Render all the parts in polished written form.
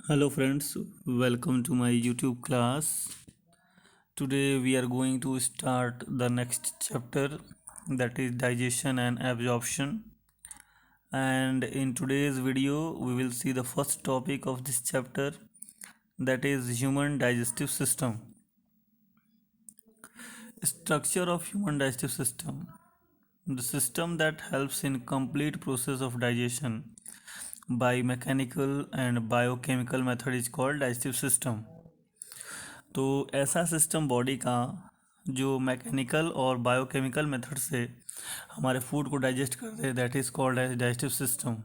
Hello friends, welcome to my YouTube class. Today we are going to start the next chapter, that is digestion and absorption. And in today's video we will see the first topic of this chapter, that is human digestive system. Structure of human digestive system. The system that helps in complete process of digestion by mechanical and biochemical method is called digestive system. तो ऐसा system body का जो mechanical और biochemical method से हमारे food को digest करते हैं, that is called as digestive system.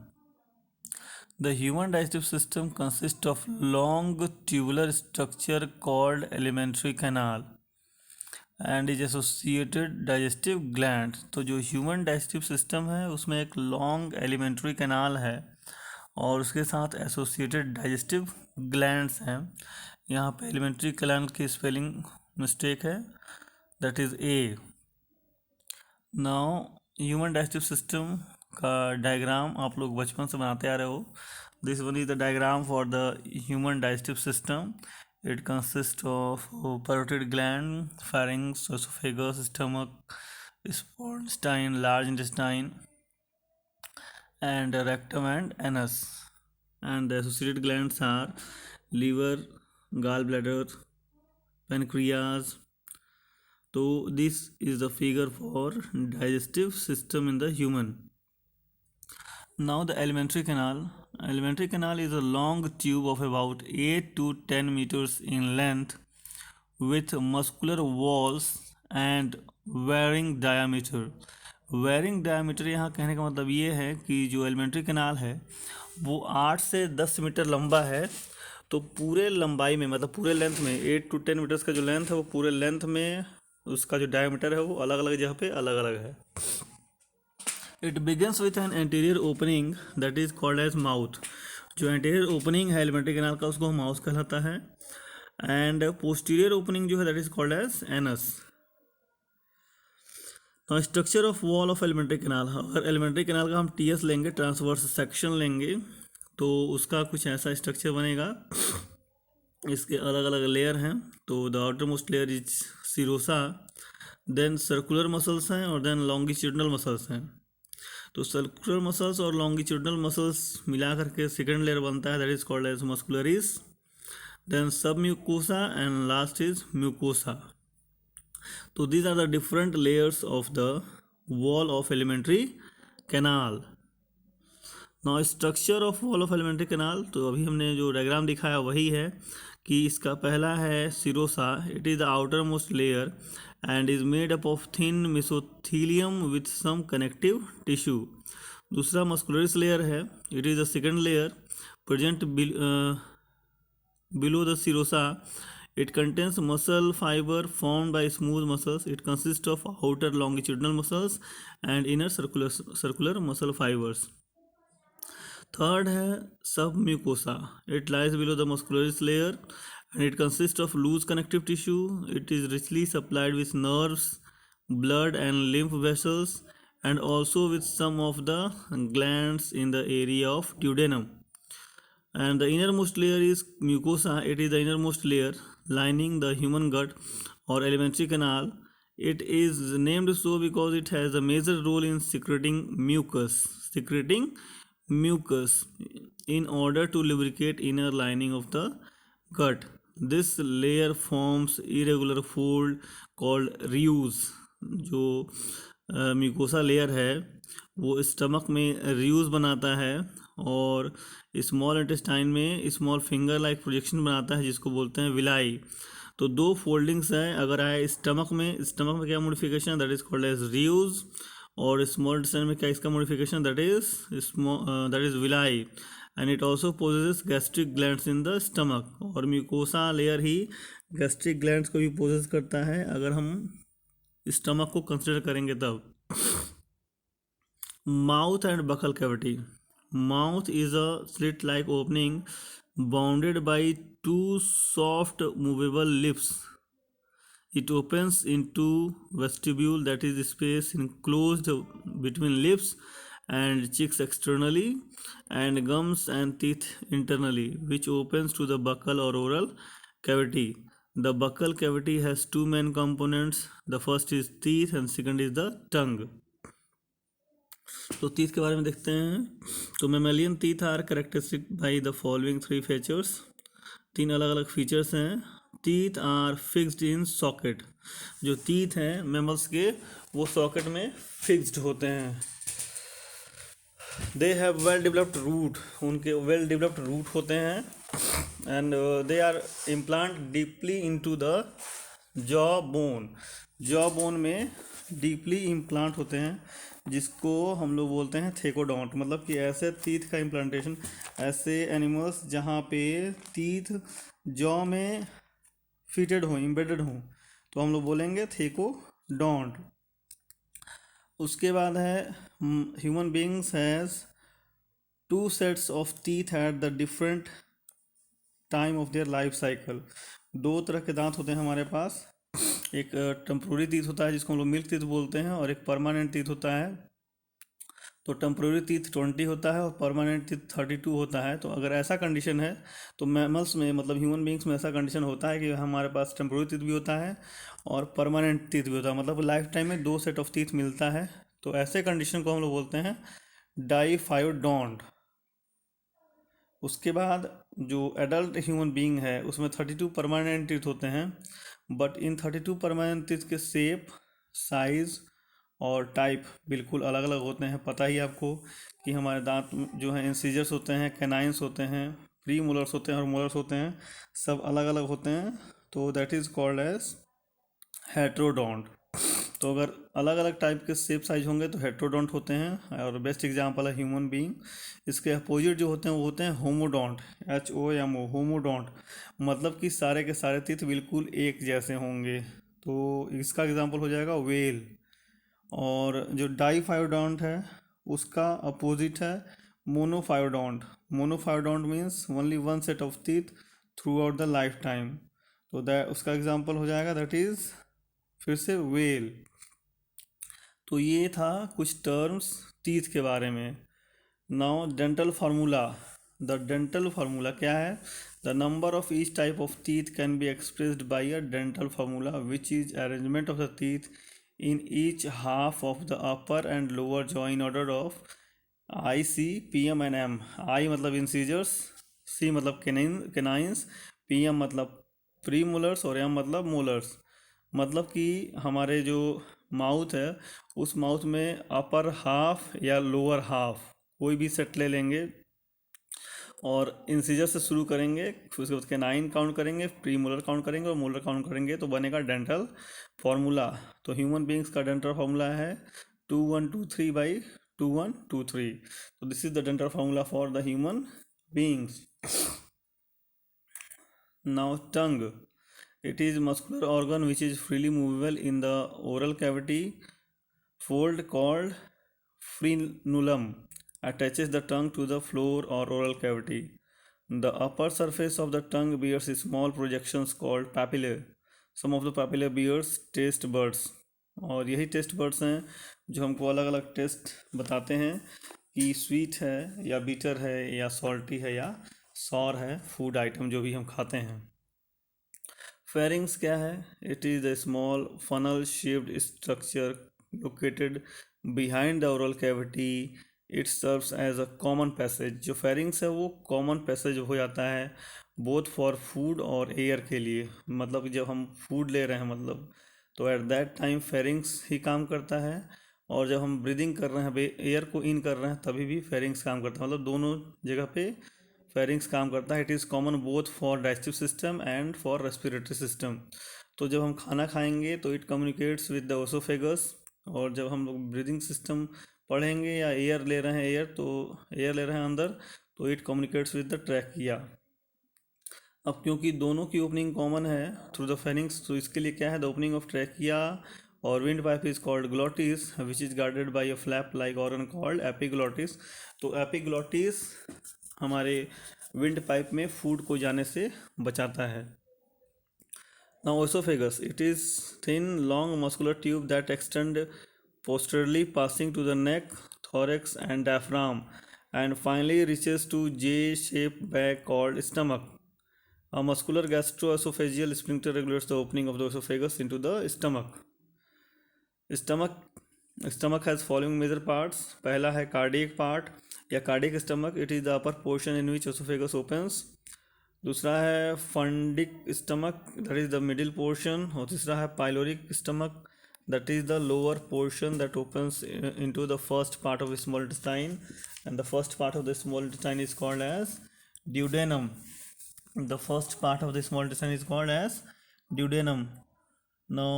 The human digestive system consist of long tubular structure called alimentary canal and is associated digestive gland. तो जो ह्यूमन डाइजेस्टिव सिस्टम है उसमें एक लॉन्ग एलिमेंट्री कैनाल है और उसके साथ एसोसिएटेड डाइजेस्टिव ग्लैंड्स हैं. यहाँ पे एलिमेंट्री कैनाल की स्पेलिंग मिस्टेक है, that is a. Now human digestive system का डायग्राम आप लोग बचपन से बनाते आ रहे हो. This one is the diagram for the human digestive system. It consist of parotid gland, pharynx, esophagus, stomach, intestine, large intestine, and rectum and anus. And the associated glands are liver, gallbladder, pancreas. So this is the figure for digestive system in the human. Now the alimentary canal. Alimentary canal is a long tube of about 8 to 10 meters in length with muscular walls and varying diameter. Varying diameter यहाँ कहने का मतलब ये है कि जो alimentary canal है वो 8 से 10 मीटर लंबा है. तो पूरे लंबाई में मतलब पूरे लेंथ में 8 to 10 मीटर्स का जो लेंथ है वो पूरे लेंथ में उसका जो डायमीटर है वो अलग अलग जगह पे अलग अलग है. It begins with an anterior opening that is called as mouth. जो एंटीरियर ओपनिंग है एलिमेंट्री कैनाल का उसको माउथ कहलाता है. एंड पोस्टीरियर ओपनिंग जो है that is called as anus. तो structure of wall of alimentary canal, अगर एलिमेंट्री कैनाल का हम टीएस लेंगे, ट्रांसवर्स सेक्शन लेंगे, तो उसका कुछ ऐसा स्ट्रक्चर बनेगा. इसके अलग अलग लेयर हैं. तो the outer most layer is serosa, then circular muscles हैं और देन लॉन्गिट्यूडनल मसल्स हैं. तो सर्कुलर मसल्स और लॉन्गिट्यूडनल मसल्स मिला करके सेकेंड लेयर बनता है, that is called as muscularis. Then submucosa and last is mucosa. So these are the different layers of the wall of alimentary canal. Now structure of wall of alimentary canal. तो अभी हमने जो diagram दिखाया वही है कि इसका पहला है serosa. It is the outer most layer and is made up of thin mesothelium with some connective tissue. दूसरा मस्कुलरिस लेयर है. It is the second layer present below the serosa. It contains muscle fiber formed by smooth muscles. It consists of outer longitudinal muscles and inner circular muscle fibers. Third है submucosa. It lies below the muscularis layer and it consists of loose connective tissue. It is richly supplied with nerves, blood and lymph vessels and also with some of the glands in the area of duodenum. And the innermost layer is mucosa. It is the innermost layer lining the human gut or alimentary canal. It is named so because it has a major role in secreting mucus in order to lubricate inner lining of the gut. This layer forms irregular fold called reuse. जो mucosa layer है वो stomach में reuse बनाता है और small intestine में small finger like projection बनाता है जिसको बोलते हैं विलाई. तो दो फोल्डिंग्स हैं. अगर आए स्टमक में क्या modification, that is called as rugae. और स्मॉल इंटेस्टाइन में क्या इसका modification, that is villi. And it also possess gastric glands in the stomach. और म्यूकोसा लेयर ही गैस्ट्रिक ग्लैंड्स को भी पोजेस करता है अगर हम स्टमक को कंसिडर करेंगे तब. Mouth and buccal cavity. Mouth is a slit-like opening bounded by two soft movable lips. It opens into vestibule, that is space enclosed between lips and cheeks externally, and gums and teeth internally, which opens to the buccal or oral cavity. The buccal cavity has two main components. The first is teeth and second is the tongue. तो teeth के बारे में देखते हैं. तो mammalian teeth are characteristic by the following three features. तीन अलग अलग फीचर्स हैं. Teeth are fixed in socket. जो टीथ हैं मैमल्स के वो सॉकेट में फिक्स्ड होते हैं. They have well developed root. उनके वेल डेवलप्ड रूट होते हैं. And they are implant deeply into the jaw bone. Jaw bone में डीपली इम्प्लांट होते हैं, जिसको हम लोग बोलते हैं थेकोडोंट. मतलब कि ऐसे टीथ का इम्प्लांटेशन, ऐसे एनिमल्स जहाँ पे टीथ जॉ में फिटेड हो, एम्बेडेड हो, तो हम लोग बोलेंगे थेकोडोंट. उसके बाद है human beings has two sets of teeth at the different time of their life cycle. दो तरह के दांत होते हैं हमारे पास. एक टेम्पोररी टीथ होता है जिसको हम लोग मिल्क टीथ बोलते हैं, और एक परमानेंट टीथ होता है. तो टेम्पोररी टीथ 20 होता है और परमानेंट टीथ 32 होता है. तो अगर ऐसा कंडीशन है तो मैमल्स में, मतलब ह्यूमन बींग्स में ऐसा कंडीशन होता है कि हमारे पास टेम्पोररी टीथ भी होता है और परमानेंट टीथ भी होता है. मतलब लाइफ टाइम में दो सेट ऑफ टीथ मिलता है. तो ऐसे कंडीशन को हम लोग बोलते हैं डाइफायोडोंट. उसके बाद जो एडल्ट ह्यूमन बीइंग है उसमें 32 परमानेंट टीथ होते हैं. बट इन 32 परमानेंट टीथ के शेप, साइज और टाइप बिल्कुल अलग अलग होते हैं. पता ही आपको कि हमारे दांत जो हैं इंसीजर्स होते हैं, कैनाइंस होते हैं, प्री मोलर्स होते हैं और मोलर्स होते हैं, सब अलग अलग होते हैं. तो that is called as heterodont. तो अगर अलग अलग टाइप के शेप साइज होंगे तो हेट्रोडोंट होते हैं. और बेस्ट एग्जांपल है ह्यूमन बीइंग. इसके अपोजिट जो होते हैं वो होते हैं होमोडोंट. HOMO, homodont. मतलब कि सारे के सारे टीथ बिल्कुल एक जैसे होंगे. तो इसका एग्जांपल हो जाएगा वेल. और जो डाइफायोडोंट है उसका अपोजिट है मोनोफायोडोंट. मोनोफायोडोंट means only one set of teeth through out the life time. तो दैट उसका एग्जांपल हो जाएगा, दैट इज़ फिर से वेल. तो ये था कुछ टर्म्स टीथ के बारे में. Now dental formula. The dental formula क्या है? The number of each type of teeth can be expressed by a dental formula which is arrangement of the teeth in each half of the upper and lower jaw in order of I, C, P, M and M. I मतलब incisors, C मतलब canines, P, M मतलब premolars और M मतलब molars. मतलब कि हमारे जो mouth है उस माउथ में अपर हाफ या लोअर हाफ कोई भी सेट ले लेंगे और इंसीजर से शुरू करेंगे, फिर उसके बाद कैनाइन काउंट करेंगे, प्री मोलर काउंट करेंगे और मोलर काउंट करेंगे, तो बनेगा डेंटल फार्मूला. तो ह्यूमन बींग्स का डेंटल फार्मूला है 2123/2123. तो this is the dental formula for the human beings. Now tongue. It is muscular organ which is freely movable in the oral cavity. Fold called frenulum attaches the tongue to the floor or oral cavity. The upper surface of the tongue bears small projections called papillae. Some of the papillae bears taste buds. और यही taste buds हैं जो हमको अलग अलग test बताते हैं कि स्वीट है या बीटर है या सॉल्टी है या सॉर है फूड आइटम जो भी हम खाते हैं. फेरिंग्स क्या है? It is a small funnel shaped structure located behind the oral cavity. It serves as a common passage. जो फेरिंग्स है वो कॉमन पैसेज हो जाता है बोथ फॉर फूड और एयर के लिए. मतलब जब हम फूड ले रहे हैं मतलब तो एट दैट टाइम फेरिंग्स ही काम करता है, और जब हम ब्रीदिंग कर रहे हैं, एयर को इन कर रहे हैं, तभी भी फेरिंग्स काम करता है. मतलब दोनों जगह पे फेरिंग्स काम करता है. It is common both for digestive system and for respiratory system. तो जब हम खाना खाएंगे तो it communicates with the oesophagus, और जब हम लोग ब्रीदिंग सिस्टम पढ़ेंगे या एयर ले रहे हैं, एयर ले रहे हैं अंदर, तो it communicates with the trachea. अब क्योंकि दोनों की ओपनिंग कॉमन है थ्रू द फेरिंग्स, तो इसके लिए क्या है, द ओपनिंग ऑफ ट्रैकिया और wind pipe is called glottis which is guarded by a flap like organ called epiglottis. तो एपिग्लॉटिस हमारे विंड पाइप में फूड को जाने से बचाता है. Now esophagus, it is thin long muscular tube that extend posteriorly passing to the neck thorax and diaphragm, and finally reaches to J-shaped bag called stomach. A muscular gastroesophageal sphincter regulates the opening of the esophagus into the stomach. Stomach stomach has following major parts. पहला है cardiac part या cardiac stomach. It is the upper portion in which esophagus opens. दूसरा है fundic stomach, that is the middle portion. और तीसरा है pyloric stomach, that is the lower portion that opens into the first part of the small intestine, and the first part of the small intestine is called as duodenum. The first part of the small intestine is called as duodenum. Now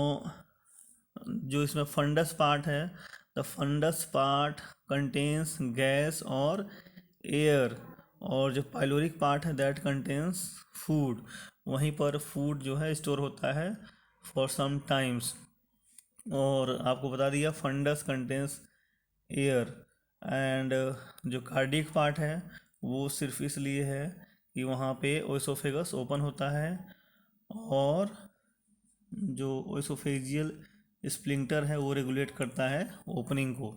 जो इसमें fundus part है, the fundus part contains gas और air, और जो pyloric part है that contains food. वहीं पर food जो है स्टोर होता है फॉर सम टाइम्स. और आपको बता दिया फंडस कंटेन्स एयर. एंड जो कार्डियक पार्ट है वो सिर्फ इसलिए है कि वहाँ पे ओएसोफेगस ओपन होता है और जो ओएसोफेजियल स्प्लिंटर है वो रेगुलेट करता है ओपनिंग को.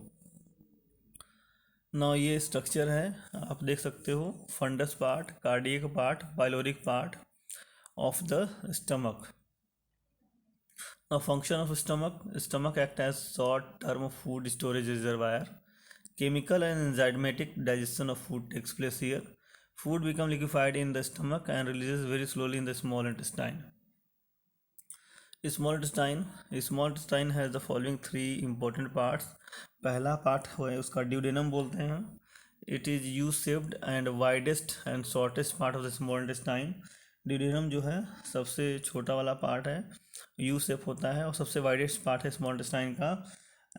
ना ये स्ट्रक्चर है, आप देख सकते हो, fundus part, cardiac part, pyloric part of the stomach. Now function of stomach act as short term food storage reservoir. Chemical and enzymatic digestion of food takes place here. Food become liquefied in the stomach and releases very slowly in the small intestine. Small intestine has the following three important parts. पहला part है उसका duodenum बोलते हैं. It is U shaped and widest and shortest part of the small intestine. Duodenum जो है सबसे छोटा वाला पार्ट है, यू शेप होता है और सबसे वाइडेस्ट पार्ट है स्मॉल इंटेस्टाइन का.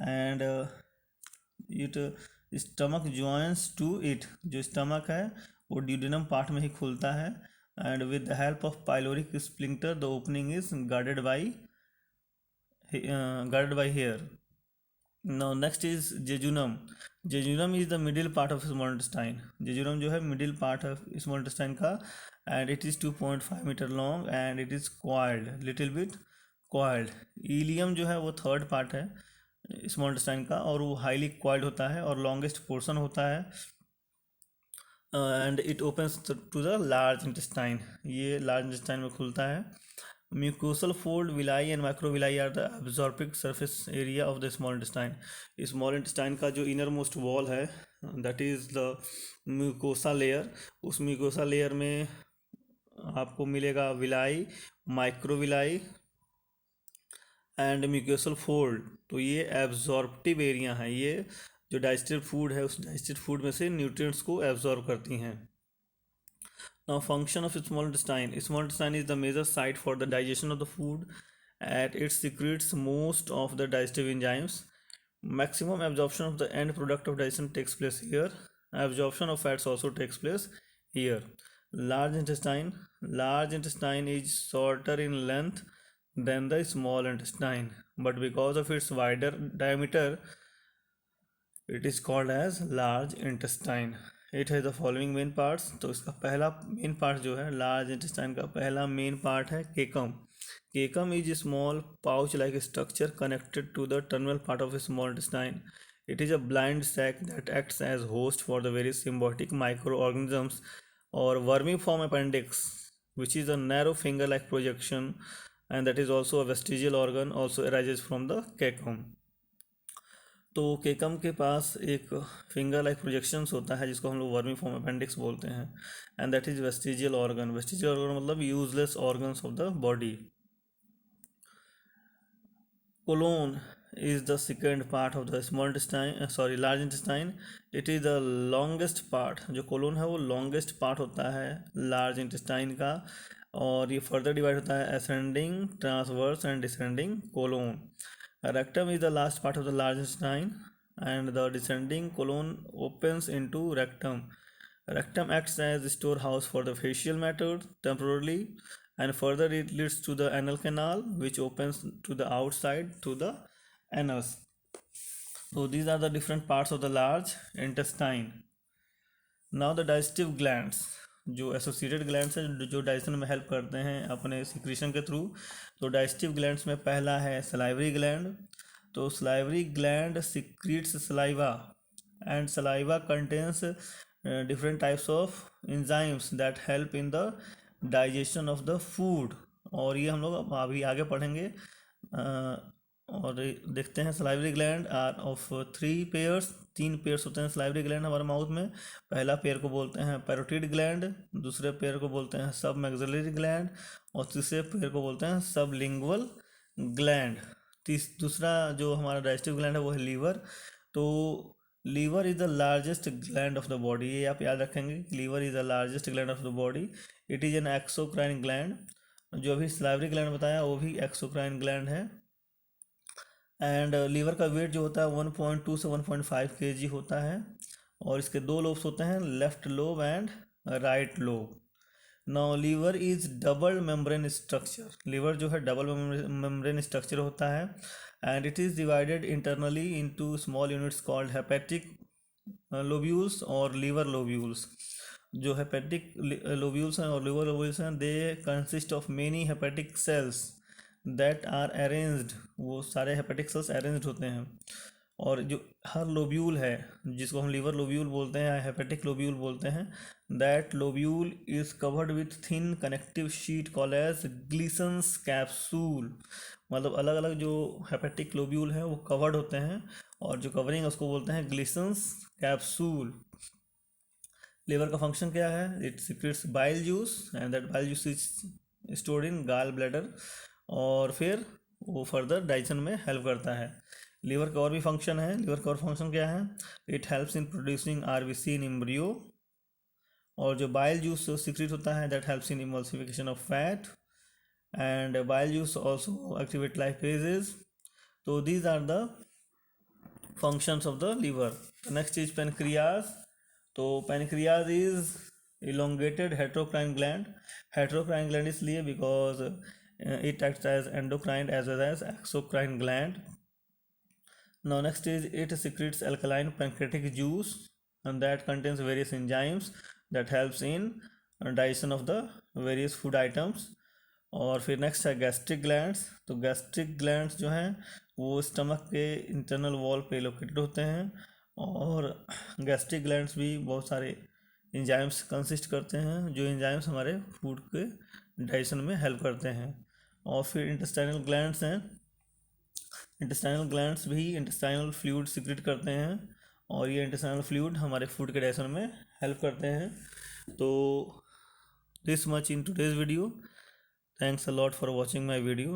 And it stomach joins to it. जो स्टमक है वो ड्यूडेनम पार्ट में ही खुलता है. and with the help of pyloric sphincter the opening is guarded by here. Now next is jejunum. Jejunum is the middle part of small intestine. Jejunum जो है middle part of small intestine का, and it is 2.5 meter long and it is coiled, little bit coiled. Ileum जो है वो third part है small intestine का और वो highly coiled होता है और longest portion होता है. And it opens to the large intestine. ये लार्ज इंटेस्टाइन में खुलता है. Mucosal fold villi and microvilli are the absorptive surface area of the small intestine. Small intestine का जो इनर मोस्ट वॉल है that is the mucosa layer. उस mucosa layer में आपको मिलेगा villi, microvilli and mucosal fold. तो ये absorptive area है. ये जो डाइजेस्टेड फूड है उस डाइजेस्टेड फूड में से न्यूट्रिएंट्स को एब्जॉर्ब करती हैं. Now function of small intestine. Small intestine is the major site for the digestion of the food. At it secretes most of the digestive enzymes. Maximum absorption of the end product of digestion takes place here. Absorption of fats also takes place here. Large intestine is shorter in length than the small intestine, but because of its wider diameter it is called as large intestine. It has the following main parts. तो इसका पहला main part जो है large intestine का पहला main part है caecum. Caecum is small pouch like structure connected to the terminal part of small intestine. It is a blind sac that acts as host for the various symbiotic microorganisms or vermiform appendix, which is a narrow finger-like projection, and that is also a vestigial organ, also arises from the cecum. तो केकम के पास एक finger like projections होता है जिसको हम लोग vermiform appendix बोलते हैं. And that is vestigial organ. Vestigial organ मतलब useless organs of the body. Colon is the second part of the small intestine, large intestine. It is the longest part. जो colon है वो longest part होता है large intestine का, और ये further divide होता है ascending, transverse and descending colon. Rectum is the last part of the large intestine and the descending colon opens into rectum. Rectum acts as a storehouse for the facial matter temporarily, and further it leads to the anal canal which opens to the outside to the anus. So these are the different parts of the large intestine. Now the digestive glands. जो associated glands हैं जो digestion में help करते हैं अपने secretion के through. तो digestive glands में पहला है सलाइवरी ग्लैंड. तो salivary gland secretes saliva and saliva contains different types of enzymes that help in the digestion of the food। और ये हम लोग अभी आगे पढ़ेंगे। और देखते हैं salivary gland are of 3 pairs, 3 pairs होते हैं सलाइवरी ग्लैंड हमारे माउथ में। पहला पेयर को बोलते हैं पैरोटिड ग्लैंड, दूसरे पेयर को बोलते हैं सब मैक्सिलरी ग्लैंड, और तीसरे पेयर को बोलते हैं सब लिंगुअल ग्लैंड। दूसरा जो हमारा डाइजेस्टिव ग्लैंड है वो है लीवर। तो liver is the largest gland of the body, ये आप याद रखेंगे, liver is the largest gland of the body. It is an exocrine gland. जो अभी सलाइवरी ग्लैंड बताया वो भी एक्सोक्राइन ग्लैंड है। एंड लीवर का वेट जो होता है 1.2 से 1.5 kg होता है। और इसके 2 लोब्स होते हैं, left lobe and right lobe. Now liver is double membrane structure, liver जो है डबल मेम्ब्रेन स्ट्रक्चर होता है। And it is divided internally into small units called hepatic lobules और लीवर लोब्यूल्स। जो हेपेटिक लोब्यूल्स हैं और लीवर लोब्यूल्स हैं, they consist of many hepatic cells that are arranged, वो सारे हेपेटिक सेल्स अरेंज्ड होते हैं। और जो हर लोब्यूल है जिसको हम लीवर लोब्यूल बोलते हैं या हेपेटिक लोब्यूल बोलते हैं, that lobule is covered with thin connective sheet called as Glisson's capsule. मतलब अलग अलग जो हेपेटिक लोब्यूल हैं वो कवर्ड होते हैं, और जो कवरिंग है उसको बोलते हैं ग्लिसन्स कैप्सूल। लीवर का फंक्शन क्या है? It secretes bile juice and that bile juice is stored in gall bladder, और फिर वो फर्दर डाइजेशन में हेल्प करता है। लीवर का और भी फंक्शन है। लीवर का और फंक्शन क्या है? It helps in producing RBC in embryo, और जो बाइल जूस सिक्रेट होता है that helps in emulsification of fat, and bile juice also activate lipases. तो these are the functions of the liver. The next is pancreas. तो pancreas is elongated heterocrine gland। heterocrine gland इसलिए because it acts as endocrine as well as exocrine gland। Now next is it secretes alkaline pancreatic juice, and that contains various enzymes that helps in digestion of the various food items। और फिर next है gastric glands. तो gastric glands जो हैं वो stomach के internal wall पे located होते हैं, और गैस्ट्रिक ग्लैंड्स भी बहुत सारे एंजाइम्स कंसिस्ट करते हैं, जो एंजाइम्स हमारे फूड के डाइजेशन में हेल्प करते हैं। और फिर इंटेस्टाइनल ग्लैंड्स हैं। इंटेस्टाइनल ग्लैंड्स भी इंटेस्टाइनल फ्लूइड सिक्रेट करते हैं, और ये इंटेस्टाइनल फ्लूइड हमारे फूड के डाइजेशन में हेल्प करते हैं। तो this much in today's video. Thanks a lot for watching my video.